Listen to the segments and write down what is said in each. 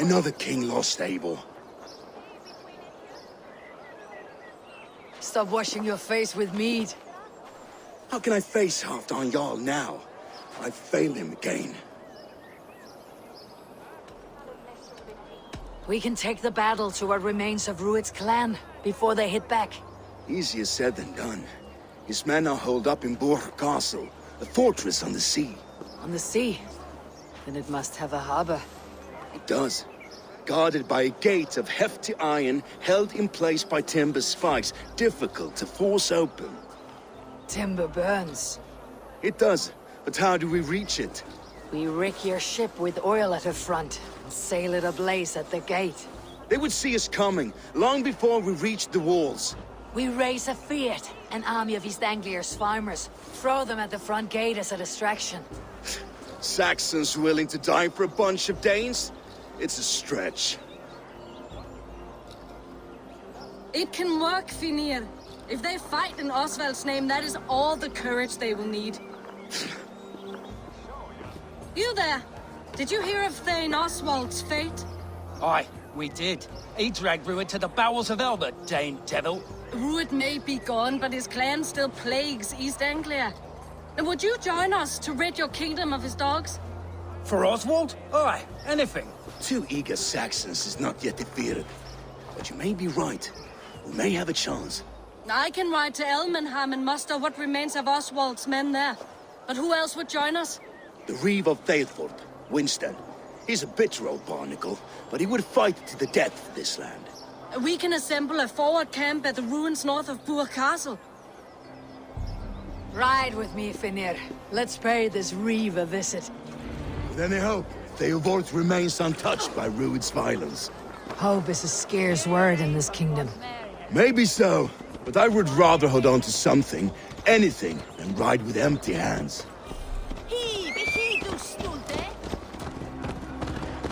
Another king lost, Eivor. Stop washing your face with mead. How can I face Halfdan Jarl now? I failed him again. We can take the battle to what remains of Rued's clan before they hit back. Easier said than done. His men are holed up in Borg Castle, a fortress on the sea. On the sea? Then it must have a harbor. It does. Guarded by a gate of hefty iron, held in place by timber spikes, difficult to force open. Timber burns. It does, but how do we reach it? We rig your ship with oil at her front, and sail it ablaze at the gate. They would see us coming, long before we reached the walls. We raise a fiat, an army of East Anglia's farmers. Throw them at the front gate as a distraction. Saxons willing to die for a bunch of Danes? It's a stretch. It can work, Finir. If they fight in Oswald's name, that is all the courage they will need. You there! Did you hear of Thane Oswald's fate? Aye, we did. He dragged Rued to the bowels of Elba, Dane devil. Rued may be gone, but his clan still plagues East Anglia. And would you join us to rid your kingdom of his dogs? For Oswald? Aye, anything. 2 eager Saxons is not yet defeated. But you may be right. We may have a chance. I can ride to Elmenham and muster what remains of Oswald's men there. But who else would join us? The Reeve of Thaleford, Winston. He's a bitter old barnacle, but he would fight to the death for this land. We can assemble a forward camp at the ruins north of Burg Castle. Ride with me, Finir. Let's pay this Reeve a visit. With any hope, Eivor remains untouched by Rued's violence. Hope is a scarce word in this kingdom. Maybe so, but I would rather hold on to something, anything, than ride with empty hands.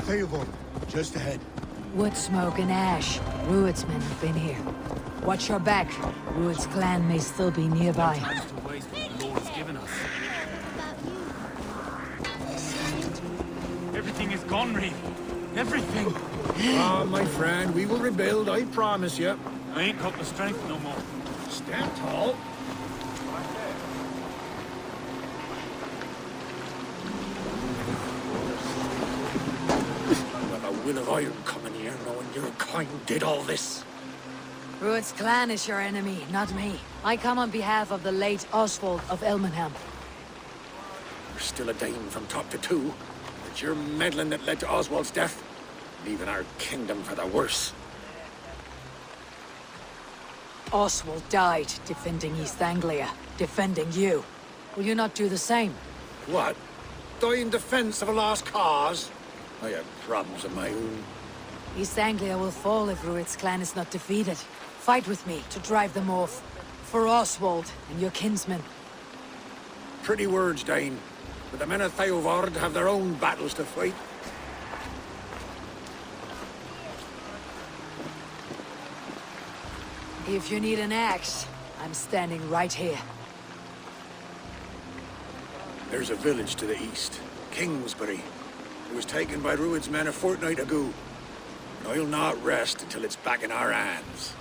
Eivor, just ahead. Wood smoke and ash. Rued's men have been here. Watch your back. Rued's clan may still be nearby. Everything is gone, Reeve. Everything. Ah, my friend, we will rebuild, I promise you. I ain't got the strength no more. Stand tall. Well, a will of iron coming here, knowing your kind did all this. Rued's clan is your enemy, not me. I come on behalf of the late Oswald of Elmenham. You're still a Dane from top to two. It's your meddling that led to Oswald's death, leaving our kingdom for the worse. Oswald died defending East Anglia, defending you. Will you not do the same? What? Die in defense of a lost cause? I have problems of my own. East Anglia will fall if Rued's clan is not defeated. Fight with me to drive them off. For Oswald and your kinsmen. Pretty words, Dane. But the men of Theovard have their own battles to fight. If you need an axe, I'm standing right here. There's a village to the east, Kingsbury. It was taken by Rued's men a fortnight ago. And I'll not rest until it's back in our hands.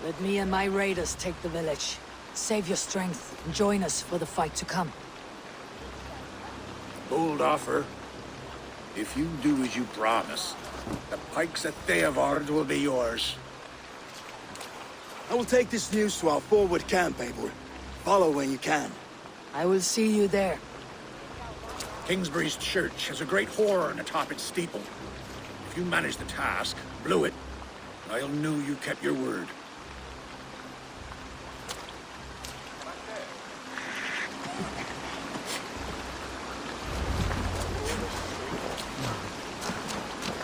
Let me and my raiders take the village. Save your strength and join us for the fight to come. Bold offer. If you do as you promise, the pikes at Theovard will be yours. I will take this news to our forward camp, Eivor. Follow when you can. I will see you there. Kingsbury's church has a great horn atop its steeple. If you manage the task, blew it, I'll know you kept your word.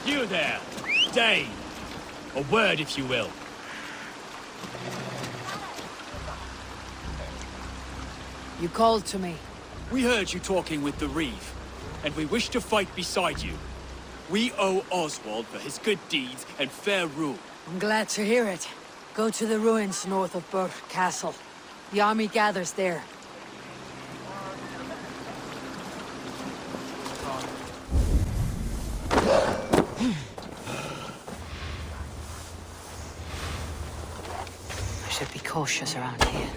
You there, Dane. A word, if you will. You called to me. We heard you talking with the Reeve, and we wish to fight beside you. We owe Oswald for his good deeds and fair rule. I'm glad to hear it. Go to the ruins north of Burg Castle. The army gathers there. cautious around here.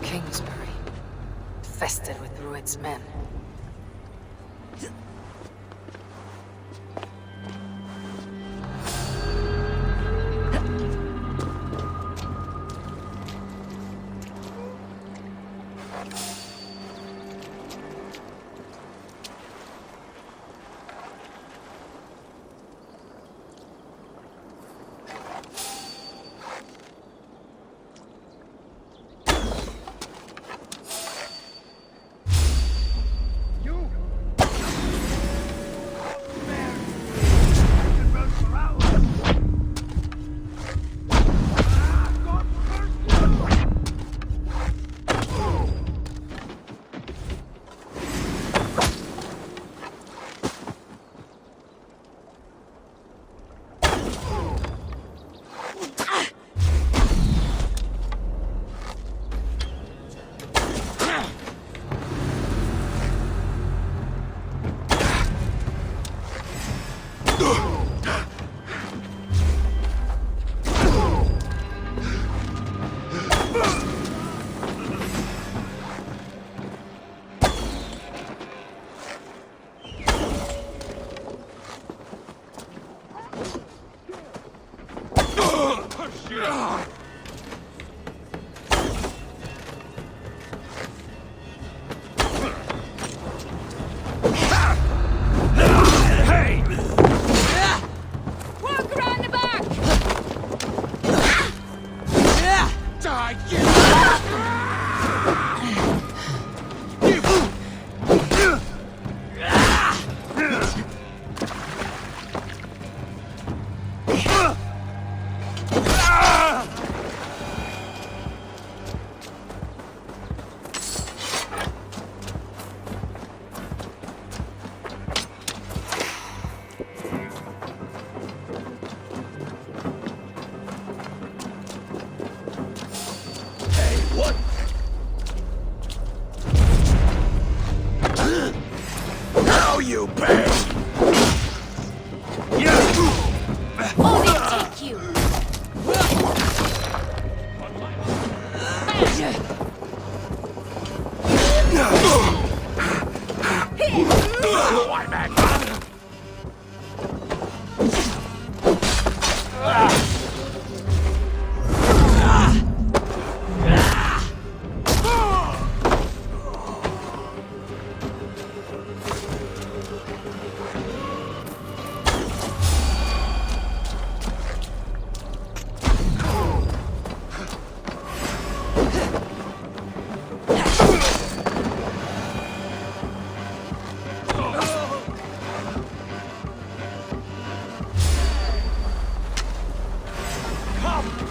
Kingsbury, infested with Druid's men. You pay! Take you! Why back?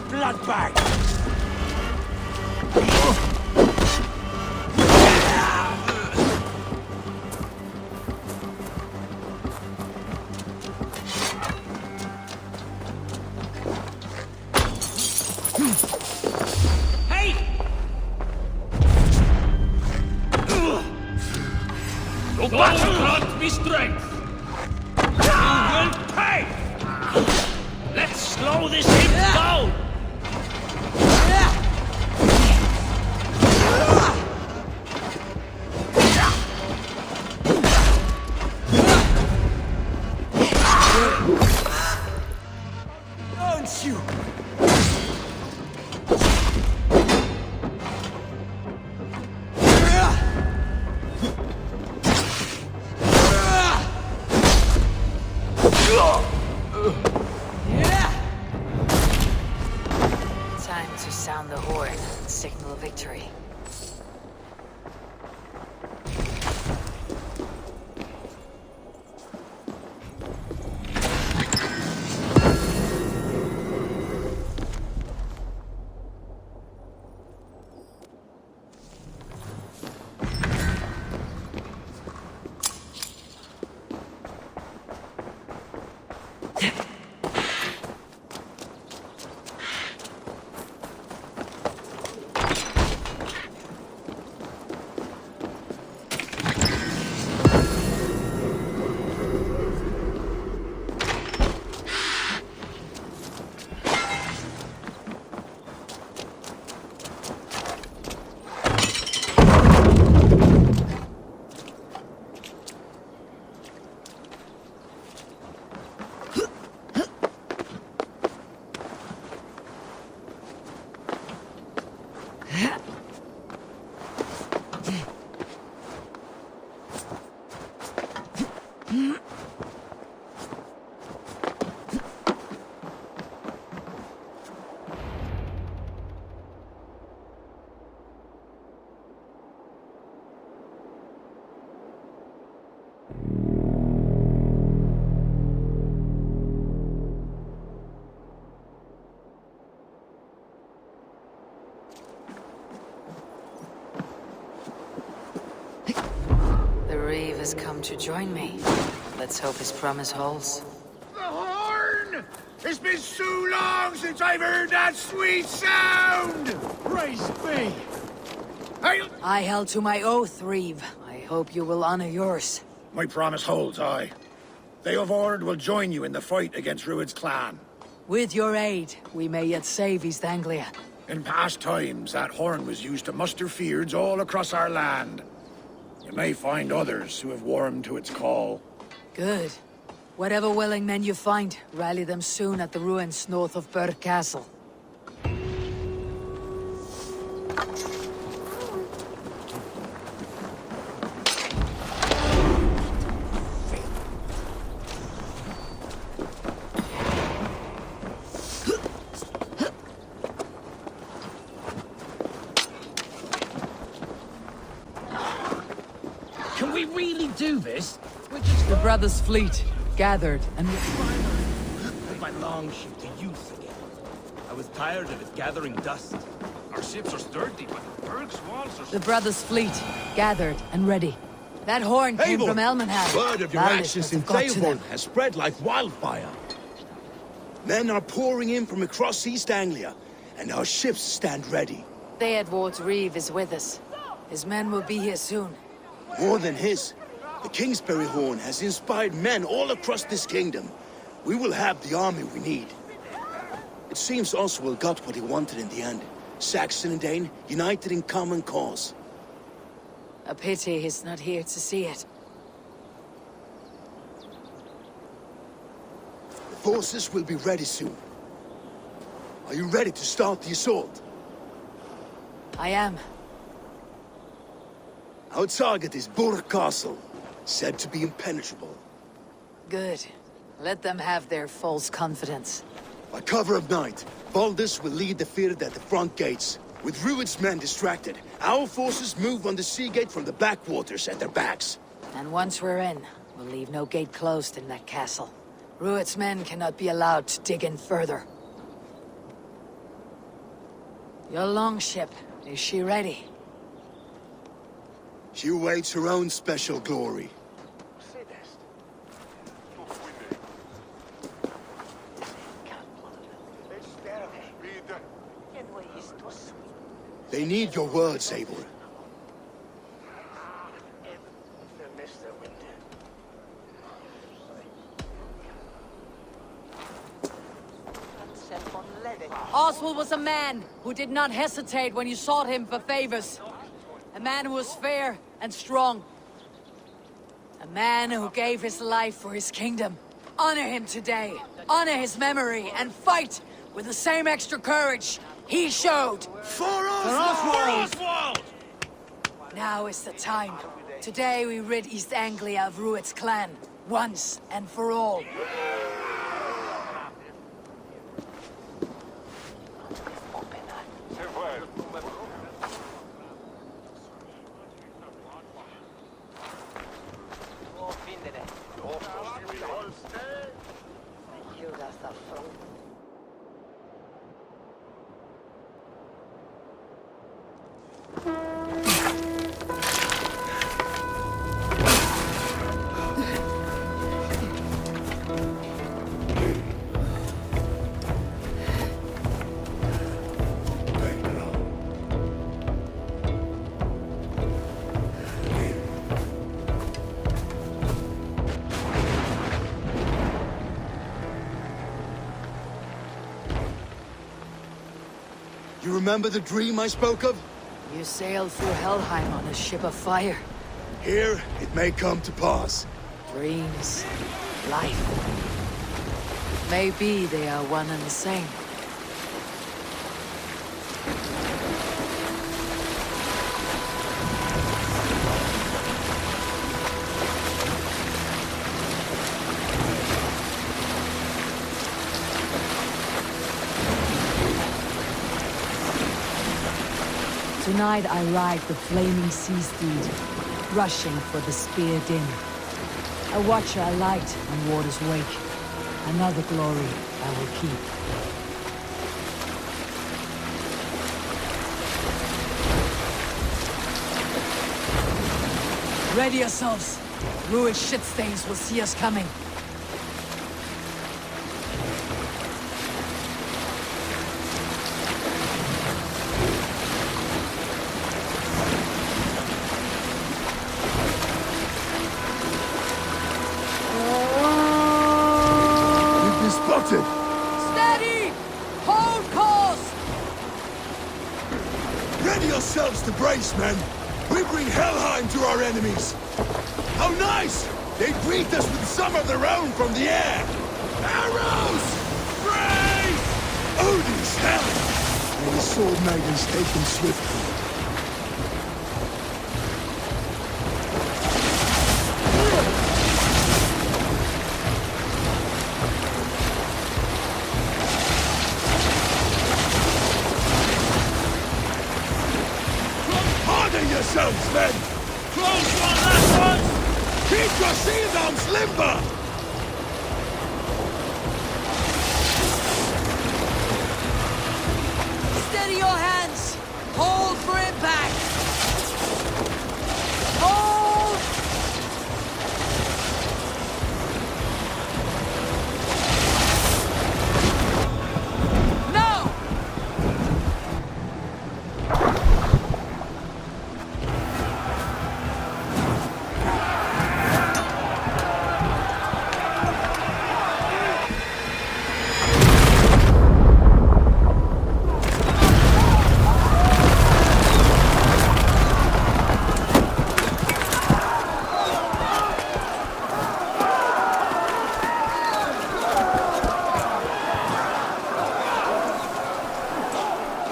Bloodbag! Hey! Your battle grant me strength! You will pay! Let's slow this thing down! Don't you? Time to sound the horn and signal victory. has come to join me. Let's hope his promise holds. The horn! It's been so long since I've heard that sweet sound! Praise be! I held to my oath, Reeve. I hope you will honor yours. My promise holds, aye. Eivor will join you in the fight against Rued's clan. With your aid, we may yet save East Anglia. In past times, that horn was used to muster fyrds all across our land. You may find others who have warmed to its call. Good. Whatever willing men you find, rally them soon at the ruins north of Burg Castle. Can we really do this? The brothers' fleet gathered and... Put my longship to use again. I was tired of it gathering dust. Our ships are sturdy, but Berg's walls are... The brothers' fleet gathered and ready. That horn came Eivor, from Elmenham. word of your Valdis actions must in have got to them. Theoborn has spread like wildfire. Men are pouring in from across East Anglia, and our ships stand ready. Theodward's Reeve is with us. His men will be here soon. More than his. The Kingsbury horn has inspired men all across this kingdom. We will have the army we need. It seems Oswald got what he wanted in the end. Saxon and Dane united in common cause. A pity he's not here to see it. The forces will be ready soon. Are you ready to start the assault? I am. Our target is Burg Castle, said to be impenetrable. Good. Let them have their false confidence. By cover of night, Valdis will lead the field at the front gates. With Rued's men distracted, our forces move on the sea gate from the backwaters at their backs. And once we're in, we'll leave no gate closed in that castle. Rued's men cannot be allowed to dig in further. Your longship, is she ready? She awaits her own special glory. They need your words, Eivor. Oswald was a man who did not hesitate when you sought him for favors. A man who was fair and strong. A man who gave his life for his kingdom. Honor him today. Honor his memory and fight with the same extra courage he showed. For Oswald! Oswald! Now is the time. Today we rid East Anglia of Rued's clan, once and for all. You remember the dream I spoke of? You sailed through Helheim on a ship of fire. Here, it may come to pass. Dreams, life. Maybe they are one and the same. Tonight I ride the flaming sea steed, rushing for the spear din. A watcher I light on water's wake. Another glory I will keep. Ready yourselves. Ruined shitstains will see us coming. We've been spotted! Steady! Hold course! Ready yourselves to brace, men! We bring Helheim to our enemies! How nice! They breathed us with some of their own from the air! Arrows! Brace! Odin's hell! May the sword maidens take them swiftly. Yourselves, men! Close one, last one! Keep your shield arms limber! Steady your hands! Hold for impact! Hold! No!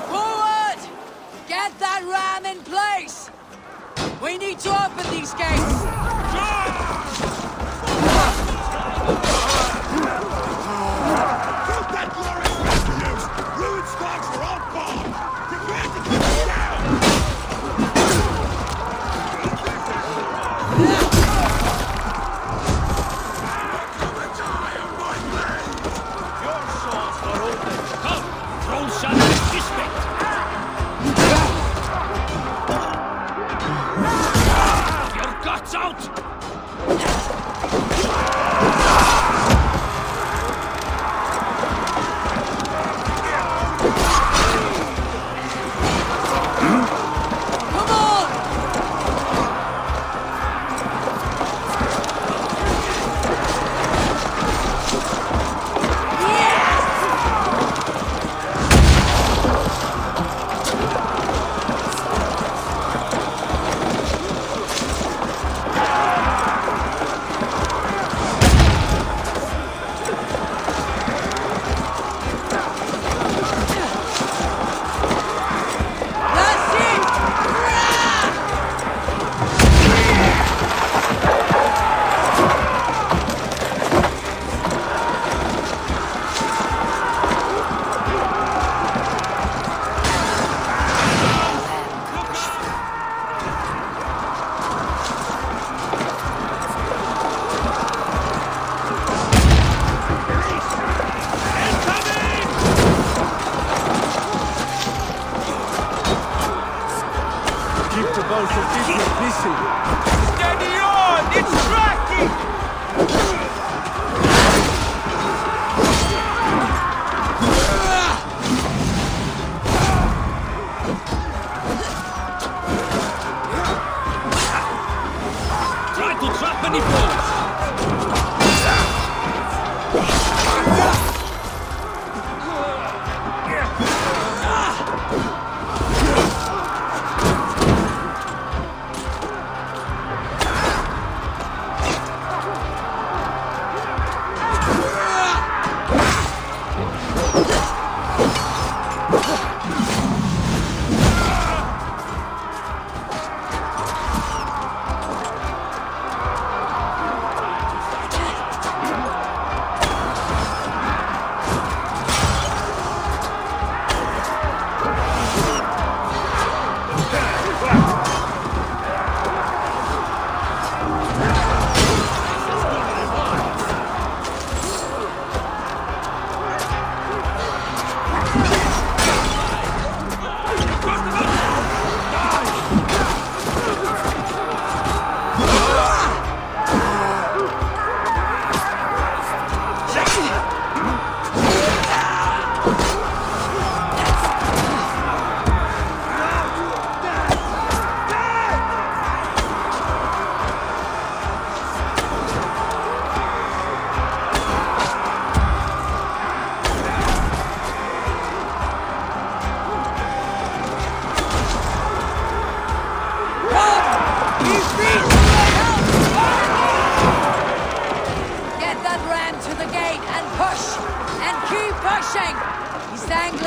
Forward! Get that ram in place! We need to open these gates! Shoot that glorious refuge! Ruined sparks are on board! Prepare to keep them down! Your swords are open. Come, troll shall not suspect. Your guts out! Come on! That's it! Keep the bones of Israel busy. Steady on! It's tracking! Try to trap any foes!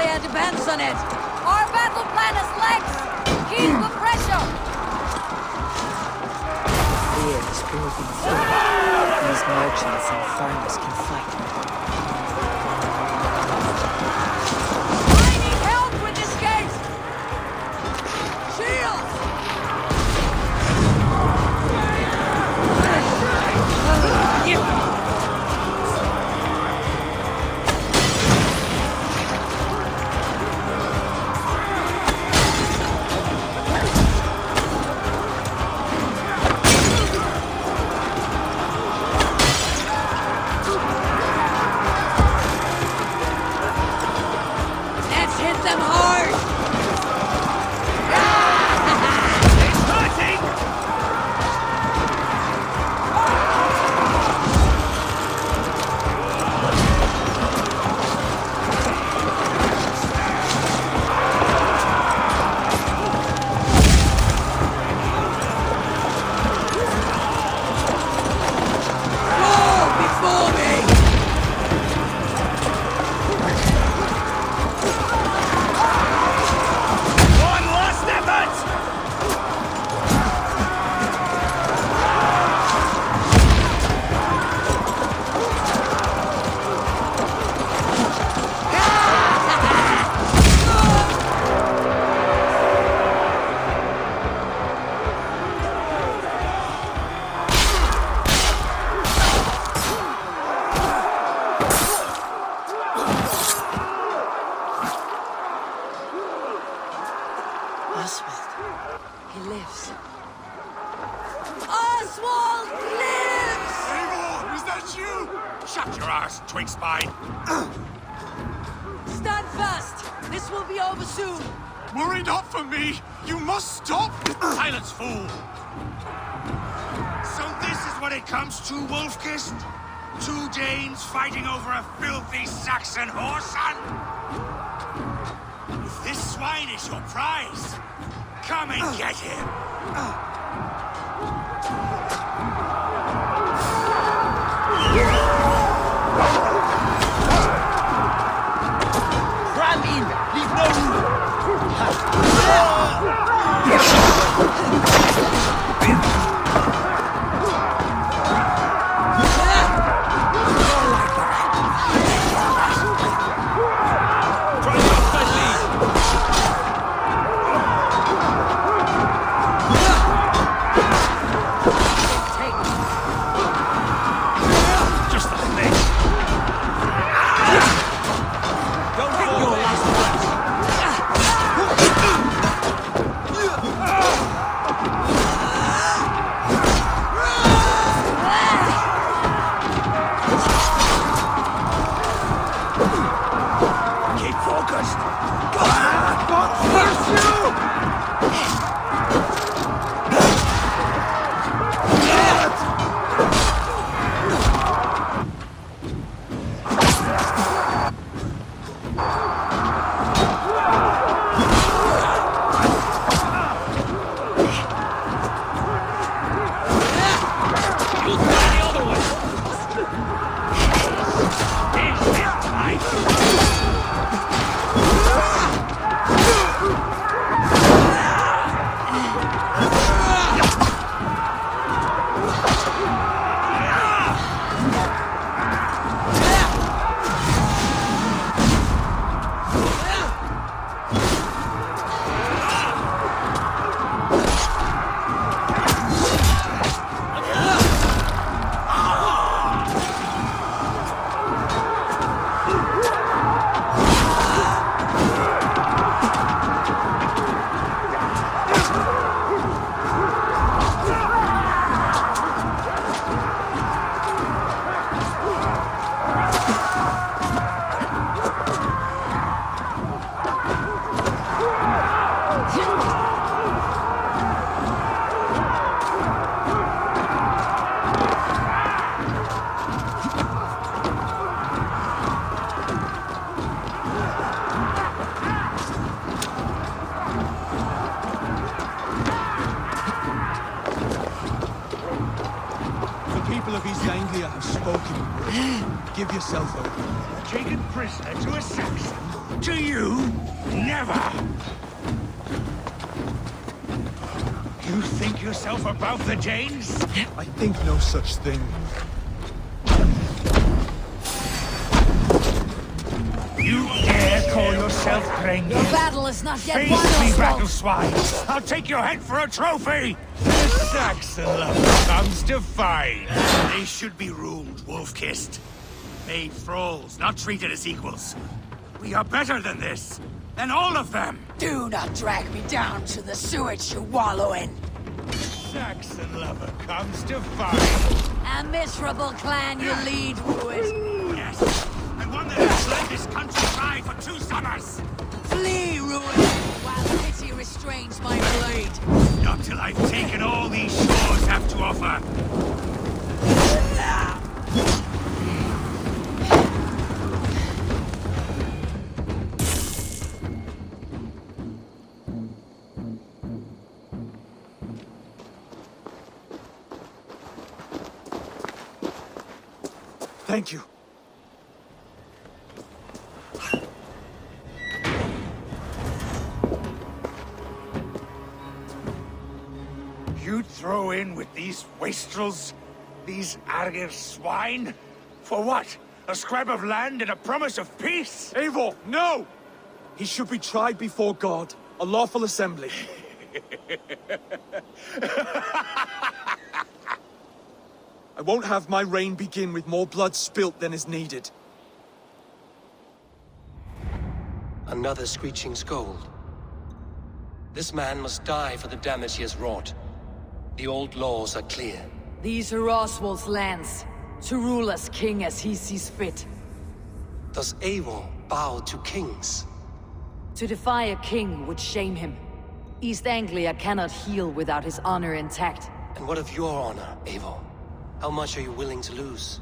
Anglia depends on it. Our battle plan is legs. Keep the pressure. Fear is building fear. These merchants and farmers can fight. I need help with this gate. Shields. Let's hit them hard. It's hurting! Go before me. One last effort! Oswald. He lives. Oswald lives! Eivor, is that you? Shut your arse, twig spine! Stand fast. This will be over soon. Worry not for me. You must stop. Silence, fool! So this is what it comes to, Wolfkist? 2 Danes fighting over a filthy Saxon whoreson? If this swine is your prize, come and get him! Cram in! Leave no room! Try to outside lead! Just a thing! Don't fall your last breath! Keep focused! You'll try the other one! This is time! East Anglia have spoken. Give yourself over. Taken prisoner to a Saxon? To you? Never! You think yourself above the Danes? I think no such thing. You dare call yourself Drengir? Your battle is not yet Face won, me, Oswald. battle swine! I'll take your head for a trophy! The Saxon lover comes to fight. They should be ruled, wolf-kissed. Made thralls, not treated as equals. We are better than this. Than all of them! Do not drag me down to the sewage you wallow in. Saxon lover comes to fight. A miserable clan you lead, Rued. Yes, and one that has led this country dry for 2 summers. Flee, Rued, while pity restrains my blade. Not till I've taken all these shores have to offer. Thank you. You'd throw in with these wastrels? These Argir swine? For what? A scrap of land and a promise of peace? Eivor, no! He should be tried before God, a lawful assembly. I won't have my reign begin with more blood spilt than is needed. Another screeching scold. This man must die for the damage he has wrought. The old laws are clear. These are Oswald's lands, to rule as king as he sees fit. Does Eivor bow to kings? To defy a king would shame him. East Anglia cannot heal without his honor intact. And what of your honor, Eivor? How much are you willing to lose?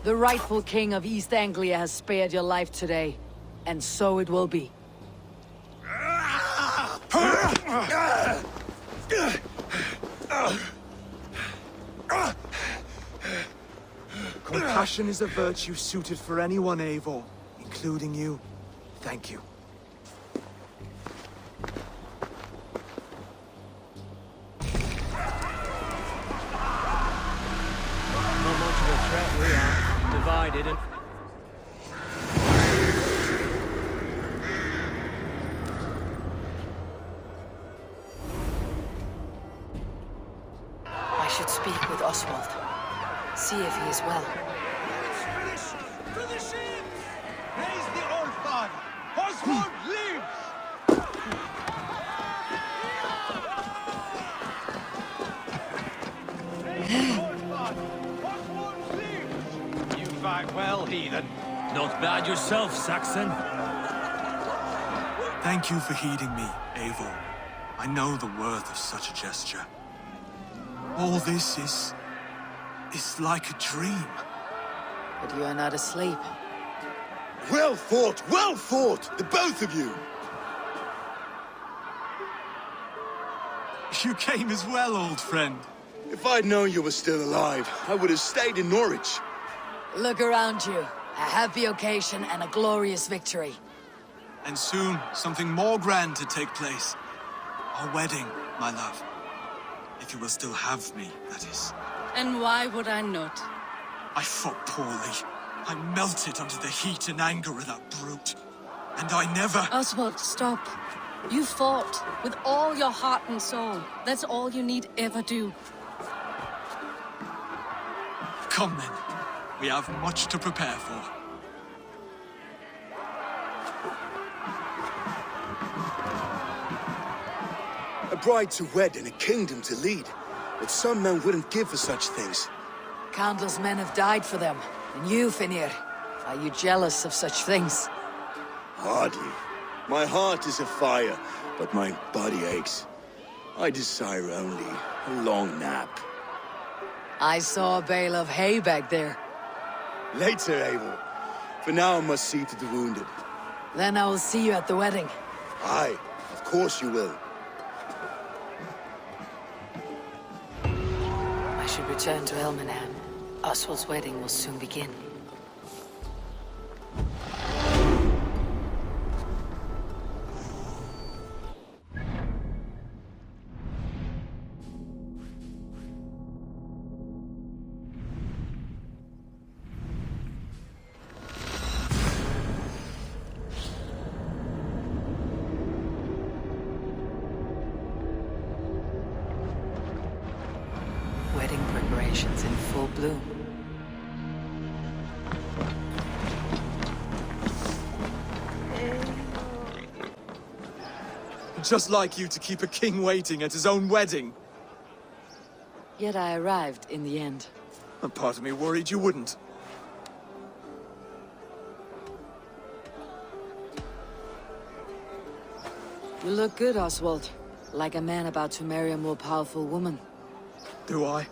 The rightful king of East Anglia has spared your life today, and so it will be. Compassion is a virtue suited for anyone, Eivor, including you. Thank you. Not much of a threat we are. Divided and... I should speak with Oswald. See if he is well. It's finished! To the ships! Praise the old father! Oswald lives! You fight well, heathen. Not bad yourself, Saxon. Thank you for heeding me, Eivor. I know the worth of such a gesture. All this is like a dream. But you are not asleep. Well fought, the both of you! You came as well, old friend. If I'd known you were still alive, I would have stayed in Norwich. Look around you. A happy occasion and a glorious victory. And soon, something more grand to take place. Our wedding, my love. If you will still have me, that is. And why would I not? I fought poorly. I melted under the heat and anger of that brute. And I never... Oswald, stop. You fought with all your heart and soul. That's all you need ever do. Come then. We have much to prepare for. A bride to wed and a kingdom to lead. But some men wouldn't give for such things. Countless men have died for them. And you, Finnir, are you jealous of such things? Hardly. My heart is afire, but my body aches. I desire only a long nap. I saw a bale of hay back there. Later, Eivor. For now, I must see to the wounded. Then I will see you at the wedding. Aye, of course you will. I should return to Elmenham. Oswald's wedding will soon begin. Wedding preparations in full bloom. Just like you to keep a king waiting at his own wedding. Yet I arrived in the end. A part of me worried you wouldn't. You look good, Oswald. Like a man about to marry a more powerful woman. Do I?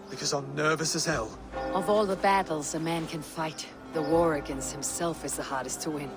Because I'm nervous as hell. Of all the battles a man can fight, the war against himself is the hardest to win.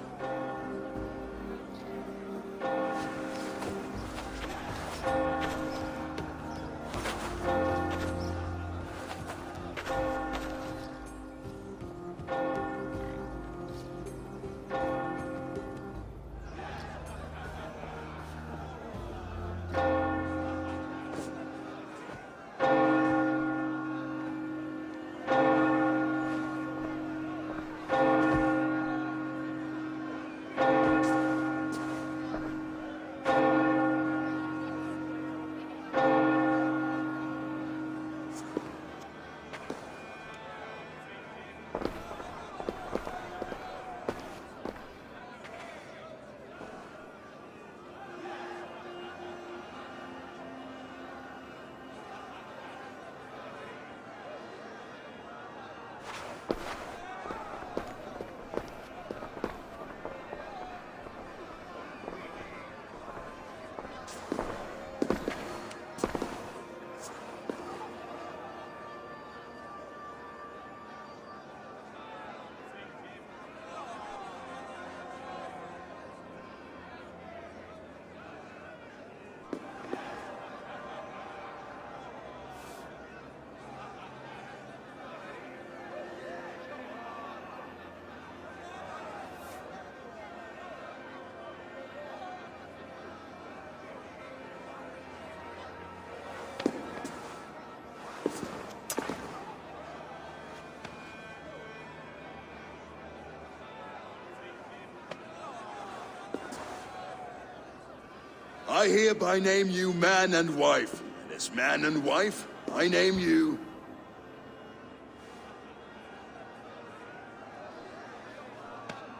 I hereby name you man and wife. And as man and wife, I name you...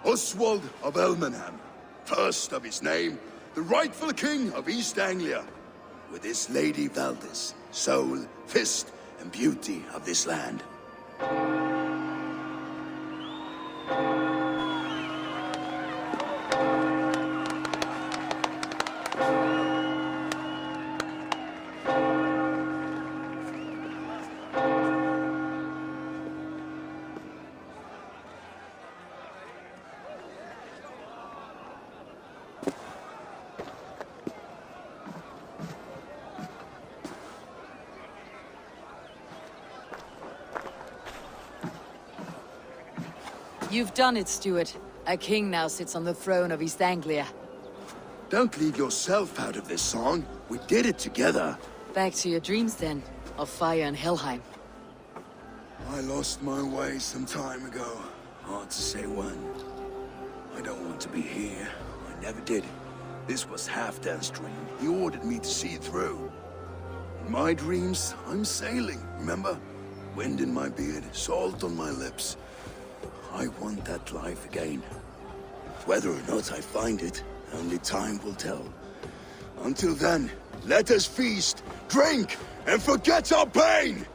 Oswald of Elmenham, first of his name, the rightful king of East Anglia, with his lady Valdis, soul, fist, and beauty of this land. You've done it, Stuart. A king now sits on the throne of East Anglia. Don't leave yourself out of this song. We did it together. Back to your dreams, then, of fire and Helheim. I lost my way some time ago. Hard to say when. I don't want to be here. I never did. This was Halfdan's dream. He ordered me to see it through. In my dreams, I'm sailing, remember? Wind in my beard, salt on my lips. I want that life again. Whether or not I find it, only time will tell. Until then, let us feast, drink, and forget our pain!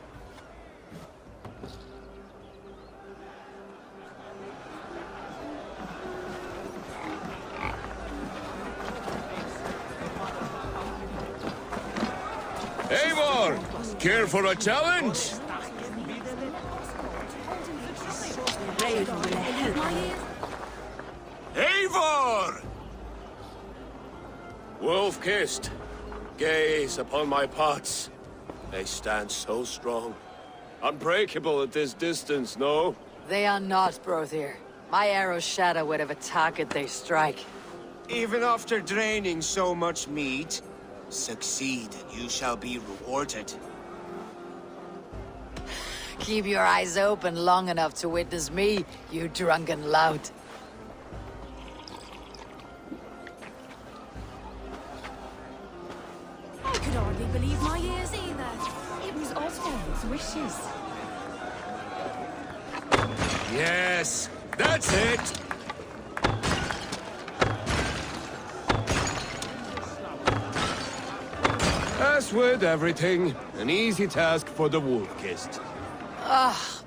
Eivor, care for a challenge? Brave will help. Eivor! Wolf-kissed, gaze upon my pots. They stand so strong. Unbreakable at this distance, no? They are not, Brother. My arrows shatter whatever target they strike. Even after draining so much meat, succeed and you shall be rewarded. Keep your eyes open long enough to witness me, you drunken lout. I could hardly believe my ears either. It was Oswald's wishes. Yes, that's it! As with everything, an easy task for the wolf-kissed.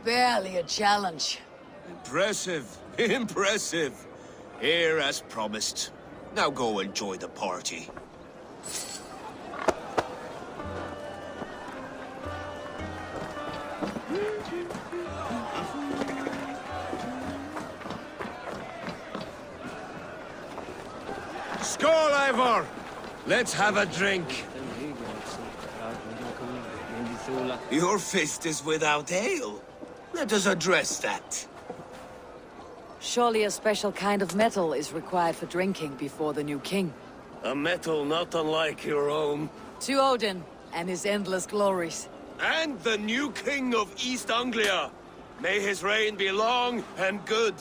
Barely a challenge. Impressive, impressive. Here as promised. Now go enjoy the party. Skål, Eivor! Let's have a drink. Your fist is without ale. Let us address that. Surely a special kind of metal is required for drinking before the new king. A metal not unlike your own. To Odin and his endless glories. And the new king of East Anglia. May his reign be long and good.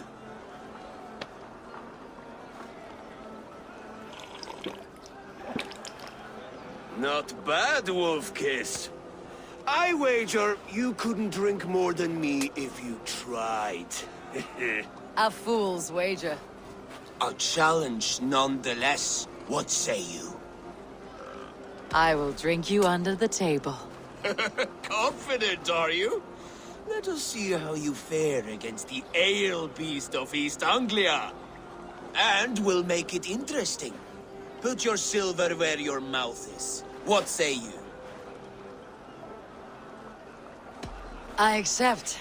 Not bad, Wolf-kissed. I wager you couldn't drink more than me if you tried. A fool's wager. A challenge nonetheless. What say you? I will drink you under the table. Confident, are you? Let us see how you fare against the ale beast of East Anglia. And we'll make it interesting. Put your silver where your mouth is. What say you? I accept.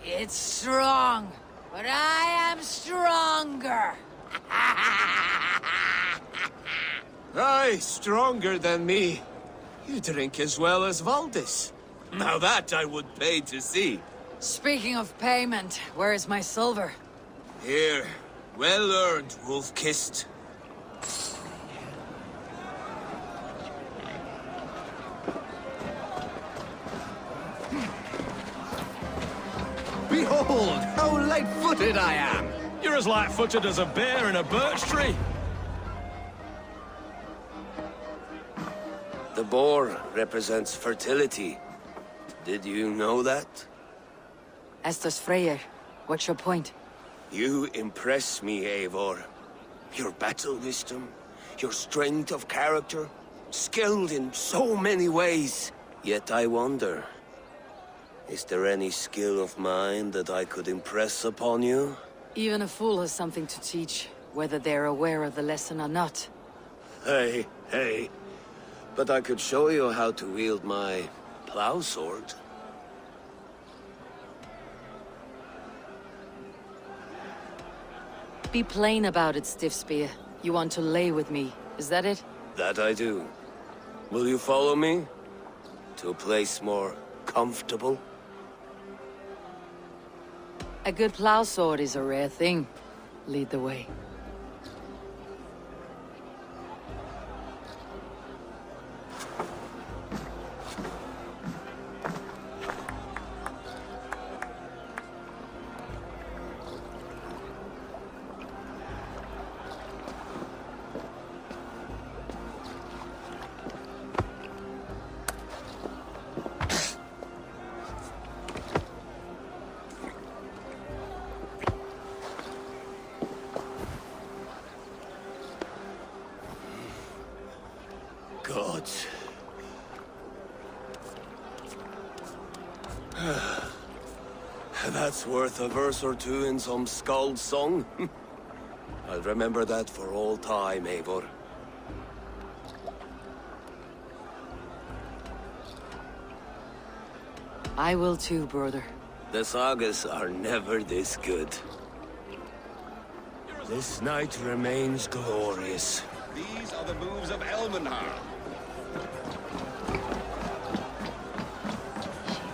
It's strong, but I am stronger. Aye, stronger than me. You drink as well as Valdis. Now that I would pay to see. Speaking of payment, where is my silver? Here. Well earned, Wolf-kissed. Behold, how light-footed I am! You're as light-footed as a bear in a birch tree. The boar represents fertility. Did you know that? As does Freyr. What's your point? You impress me, Eivor. Your battle wisdom, your strength of character, skilled in so many ways. Yet I wonder, is there any skill of mine that I could impress upon you? Even a fool has something to teach, whether they're aware of the lesson or not. Hey. But I could show you how to wield my plow sword. Be plain about it, Stiffspear. You want to lay with me, is that it? That I do. Will you follow me? To a place more comfortable? A good plow sword is a rare thing. Lead the way. Gods. That's worth a verse or two in some skald song. I'll remember that for all time, Eivor. I will too, brother. The sagas are never this good. This night remains glorious. These are the moves of Elmenhar.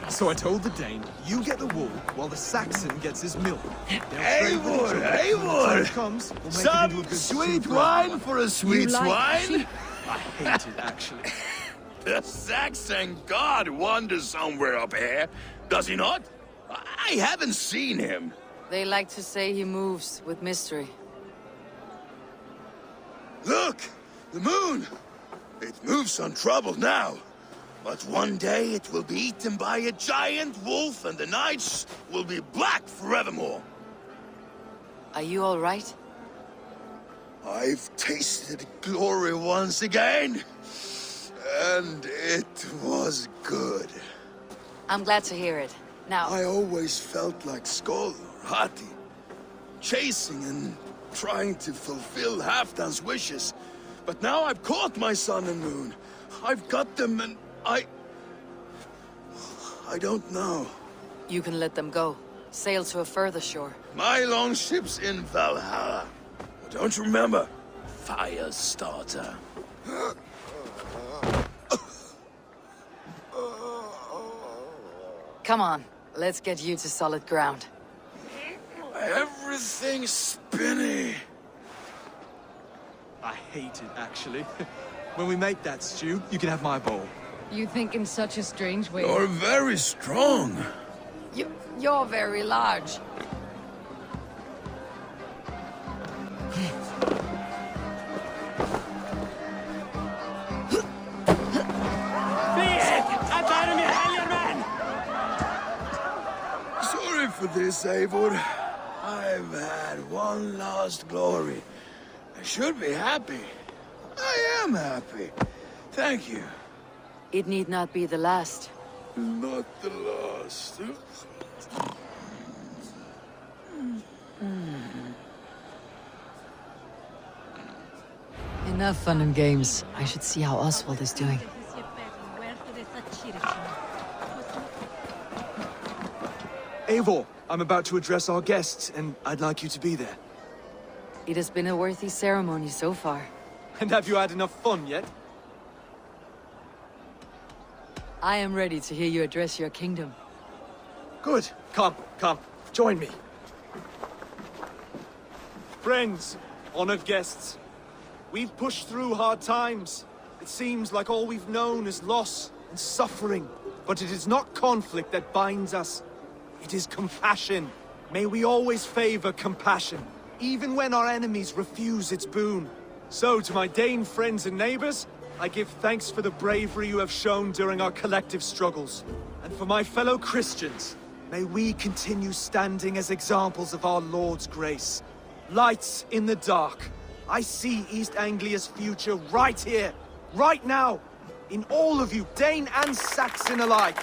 So I told the Dane, you get the wool while the Saxon gets his milk. Eivor! Eivor! Some sweet wine for a sweet swine? I hate it, actually. The Saxon god wanders somewhere up here, does he not? I haven't seen him. They like to say he moves with mystery. Look! The moon! It moves untroubled now. But one day it will be eaten by a giant wolf and the nights will be black forevermore. Are you all right? I've tasted glory once again. And it was good. I'm glad to hear it. Now... I always felt like Skoll or Hati. Chasing and trying to fulfill Halfdan's wishes. But now I've caught my sun and moon. I've got them and I don't know. You can let them go. Sail to a further shore. My longship's in Valhalla. Don't you remember? Firestarter. Come on, let's get you to solid ground. Everything's spinny. I hate it, actually. When we make that stew, you can have my bowl. You think in such a strange way. You're very strong. You're very large. Sorry for this, Eivor. I've had one last glory. I should be happy. I am happy. Thank you. It need not be the last. Not the last. Enough fun and games. I should see how Oswald is doing. Eivor, I'm about to address our guests, and I'd like you to be there. It has been a worthy ceremony so far. And have you had enough fun yet? I am ready to hear you address your kingdom. Good. Come, join me. Friends, honored guests, we've pushed through hard times. It seems like all we've known is loss and suffering. But it is not conflict that binds us. It is compassion. May we always favor compassion, even when our enemies refuse its boon. So, to my Dane friends and neighbors, I give thanks for the bravery you have shown during our collective struggles. And for my fellow Christians, may we continue standing as examples of our Lord's grace. Lights in the dark. I see East Anglia's future right here, right now, in all of you, Dane and Saxon alike.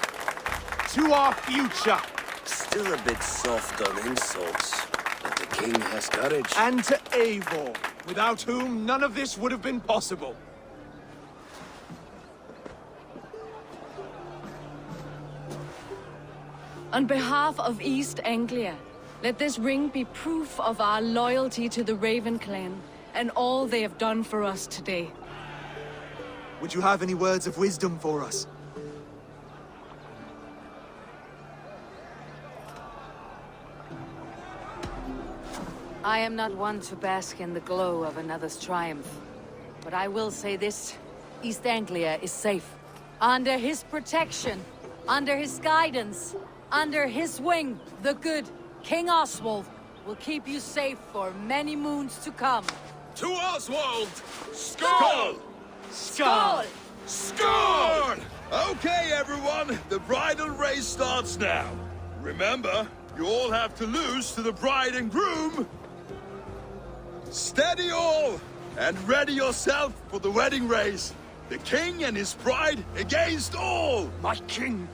To our future. Still a bit soft on insults, but the king has courage. And to Eivor, without whom none of this would have been possible. On behalf of East Anglia, Let this ring be proof of our loyalty to the Raven clan, and all they have done for us today. Would you have any words of wisdom for us? I am not one to bask in the glow of another's triumph. But I will say this, East Anglia is safe. Under his protection, under his guidance, under his wing, the good King Oswald will keep you safe for many moons to come. To Oswald! Skull! Skull! Skull! Okay, everyone, the bridal race starts now. Remember, you all have to lose to the bride and groom. Steady all, and ready yourself for the wedding race. The king and his bride against all! My king!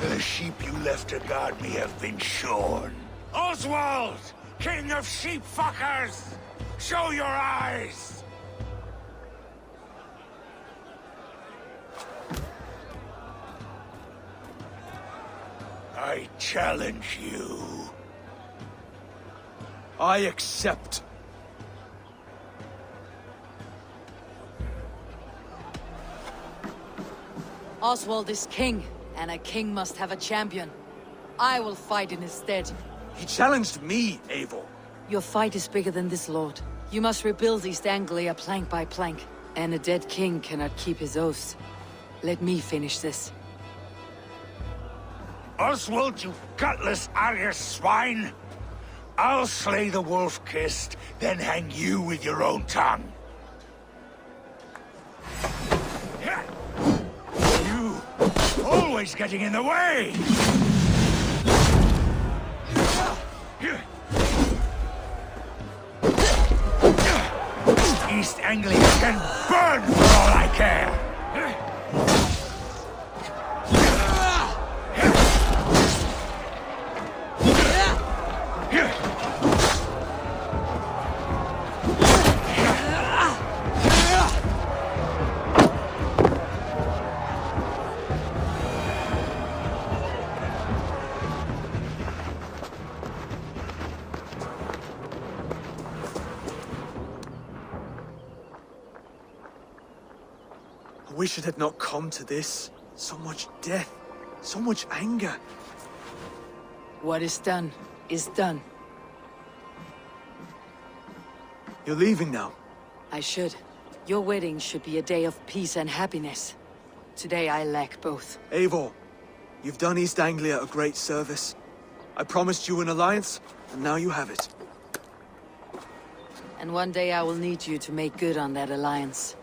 The sheep you left to guard me have been shorn. Oswald! King of sheep fuckers! Show your eyes! I challenge you. I accept. Oswald is king, and a king must have a champion. I will fight in his stead. He challenged me, Eivor. Your fight is bigger than this, Lord. You must rebuild East Anglia plank by plank, and a dead king cannot keep his oaths. Let me finish this. Oswald, you gutless Arya swine! I'll slay the wolf-kissed, then hang you with your own tongue. You, always getting in the way! East Anglia can burn for all I care! I wish it had not come to this. So much death, so much anger. What is done, is done. You're leaving now. I should. Your wedding should be a day of peace and happiness. Today I lack both. Eivor, you've done East Anglia a great service. I promised you an alliance, and now you have it. And one day I will need you to make good on that alliance.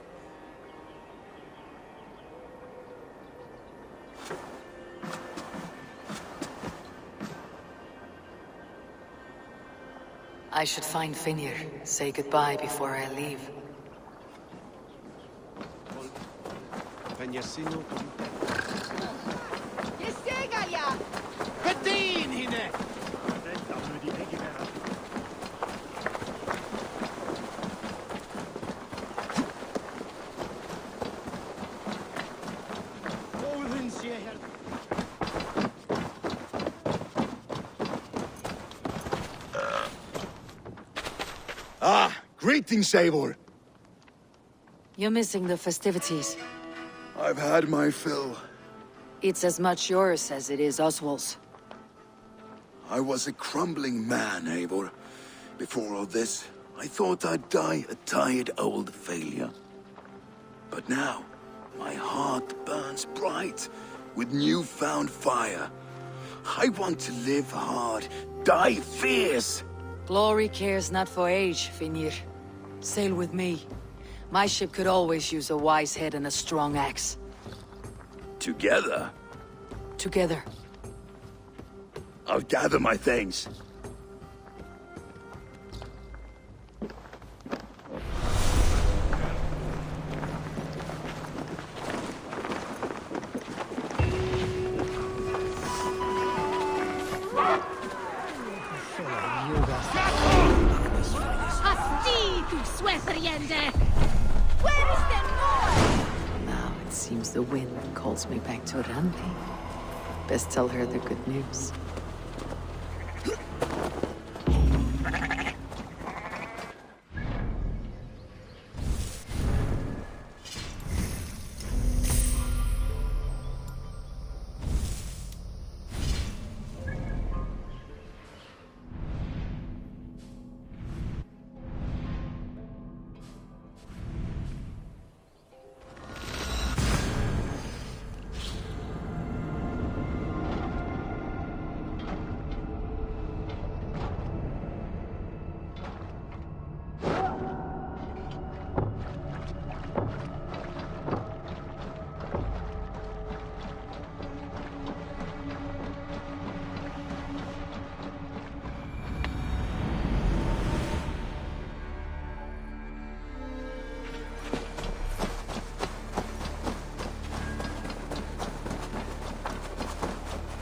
I should find Finir, say goodbye before I leave. Ah, greetings, Eivor. You're missing the festivities. I've had my fill. It's as much yours as it is Oswald's. I was a crumbling man, Eivor. Before all this, I thought I'd die a tired old failure. But now, my heart burns bright with newfound fire. I want to live hard, die fierce. Glory cares not for age, Finir. Sail with me. My ship could always use a wise head and a strong axe. Together? Together. I'll gather my things. Where is the more? Now Seems the wind calls me back to Randi. Best tell her the good news.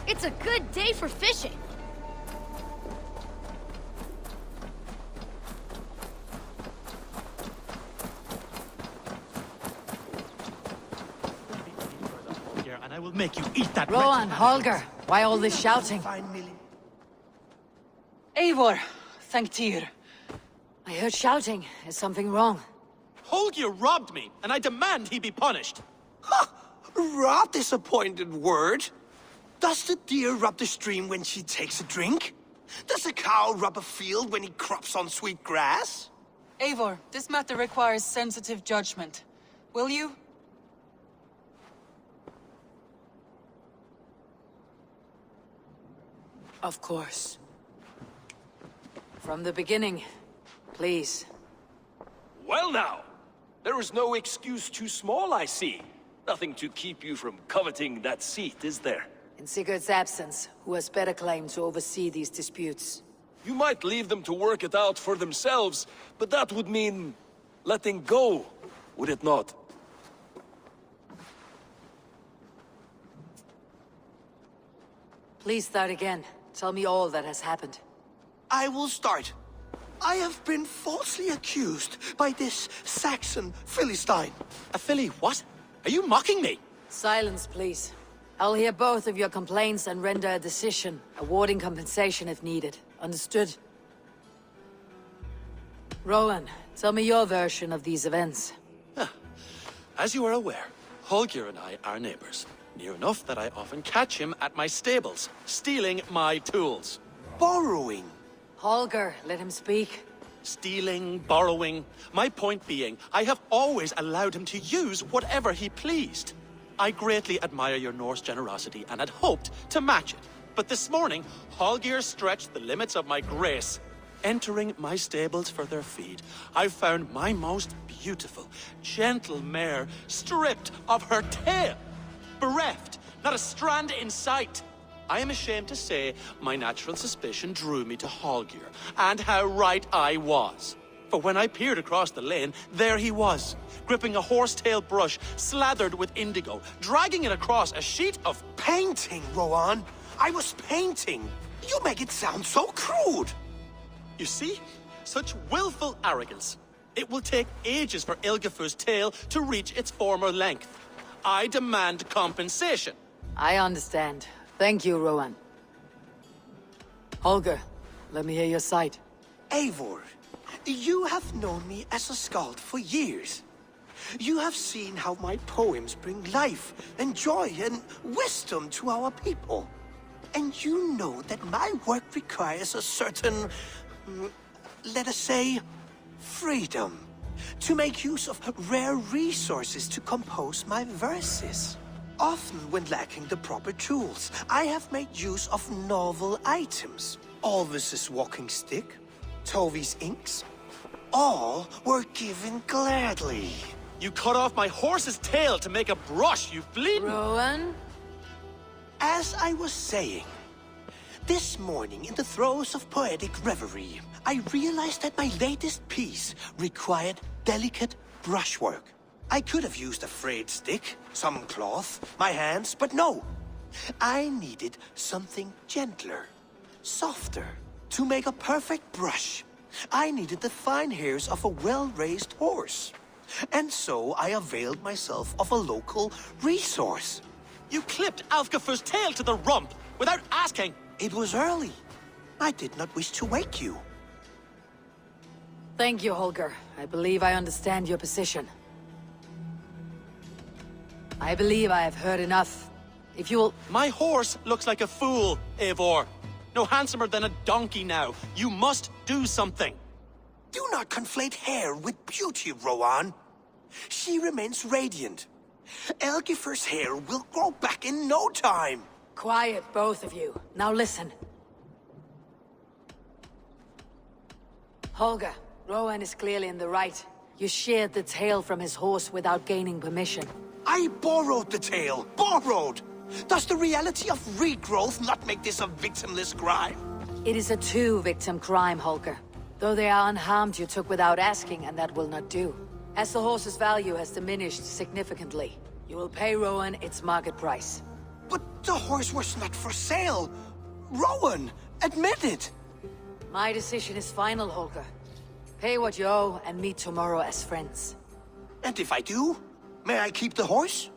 It's a good day for fishing. And I will make you eat that. Rowan, Holger, why all this shouting? Eivor, thank Tyr. I heard shouting. Is something wrong? Holger robbed me, and I demand he be punished. Robbed is a pointed word. Does the deer rub the stream when she takes a drink? Does a cow rub a field when he crops on sweet grass? Eivor, this matter requires sensitive judgment. Will you? Of course. From the beginning, please. Well now, there is no excuse too small, I see. Nothing to keep you from coveting that seat, is there? In Sigurd's absence, who has better claim to oversee these disputes? You might leave them to work it out for themselves, but that would mean letting go, would it not? Please start again. Tell me all that has happened. I will start. I have been falsely accused by this Saxon Philistine. A Philly what? Are you mocking me? Silence, please. I'll hear both of your complaints and render a decision, awarding compensation if needed. Understood? Rowan, tell me your version of these events. As you are aware, Holger and I are neighbors. Near enough that I often catch him at my stables, stealing my tools. Borrowing. Holger, let him speak. Stealing, borrowing. My point being, I have always allowed him to use whatever he pleased. I greatly admire your Norse generosity and had hoped to match it. But this morning, Holger stretched the limits of my grace. Entering my stables for their feed, I found my most beautiful, gentle mare stripped of her tail. Bereft, not a strand in sight. I am ashamed to say my natural suspicion drew me to Holger, and how right I was. For when I peered across the lane, there he was, gripping a horsetail brush slathered with indigo, dragging it across a sheet of painting, Rowan. I was painting. You make it sound so crude. You see? Such willful arrogance. It will take ages for Ilgafur's tail to reach its former length. I demand compensation. I understand. Thank you, Rowan. Holger, let me hear your side. Eivor, you have known me as a skald for years. You have seen how my poems bring life and joy and wisdom to our people. And you know that my work requires a certain, let us say, freedom. To make use of rare resources to compose my verses. Often when lacking the proper tools, I have made use of novel items. Alvis's walking stick, Tovi's inks, all were given gladly. You cut off my horse's tail to make a brush, you bleeding... Rowan? As I was saying, this morning in the throes of poetic reverie, I realized that my latest piece required delicate brushwork. I could have used a frayed stick, some cloth, my hands, but no. I needed something gentler, softer. To make a perfect brush, I needed the fine hairs of a well-raised horse. And so I availed myself of a local resource. You clipped Alfgafur's tail to the rump without asking. It was early. I did not wish to wake you. Thank you, Holger. I believe I understand your position. I believe I have heard enough. If you'll... My horse looks like a fool, Eivor. No handsomer than a donkey now. You must do something. Do not conflate hair with beauty, Rowan. She remains radiant. Elgifur's hair will grow back in no time. Quiet, both of you. Now listen. Holger, Rowan is clearly in the right. You sheared the tail from his horse without gaining permission. I borrowed the tail. Borrowed! Does the reality of regrowth not make this a victimless crime? It is a two-victim crime, Holger. Though they are unharmed, you took without asking, and that will not do. As the horse's value has diminished significantly, you will pay Rowan its market price. But the horse was not for sale. Rowan, admit it. My decision is final, Holger. Pay what you owe and meet tomorrow as friends. And if I do, may I keep the horse?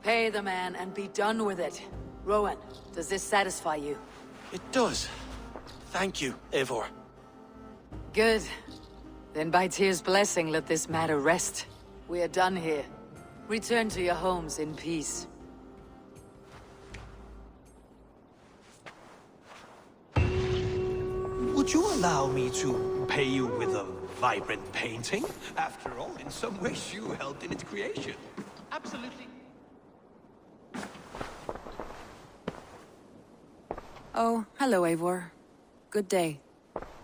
Pay the man and be done with it. Rowan, does this satisfy you? It does. Thank you, Eivor. Good. Then by Tyr's blessing, let this matter rest. We are done here. Return to your homes in peace. Would you allow me to pay you with a vibrant painting? After all, in some ways you helped in its creation. Absolutely. Oh, hello, Eivor. Good day.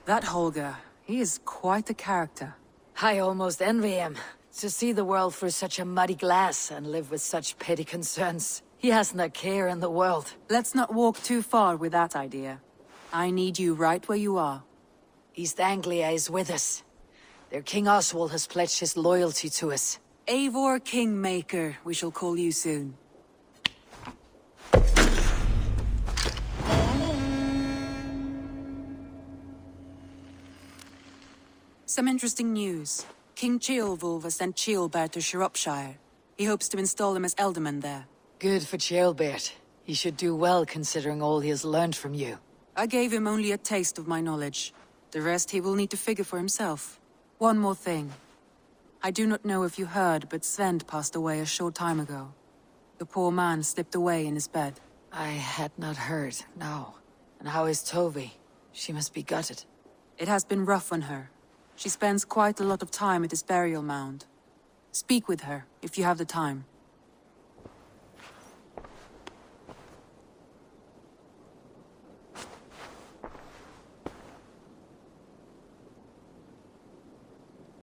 That Holger, he is quite a character. I almost envy him. To see the world through such a muddy glass and live with such petty concerns. He hasn't a care in the world. Let's not walk too far with that idea. I need you right where you are. East Anglia is with us. Their King Oswald has pledged his loyalty to us. Eivor Kingmaker, we shall call you soon. Some interesting news. King Ceolwulf has sent Ceolbert to Shropshire. He hopes to install him as Elderman there. Good for Ceolbert. He should do well considering all he has learned from you. I gave him only a taste of my knowledge. The rest he will need to figure for himself. One more thing. I do not know if you heard, but Svend passed away a short time ago. The poor man slipped away in his bed. I had not heard, no. And how is Tovi? She must be gutted. It has been rough on her. She spends quite a lot of time at his burial mound. Speak with her, if you have the time.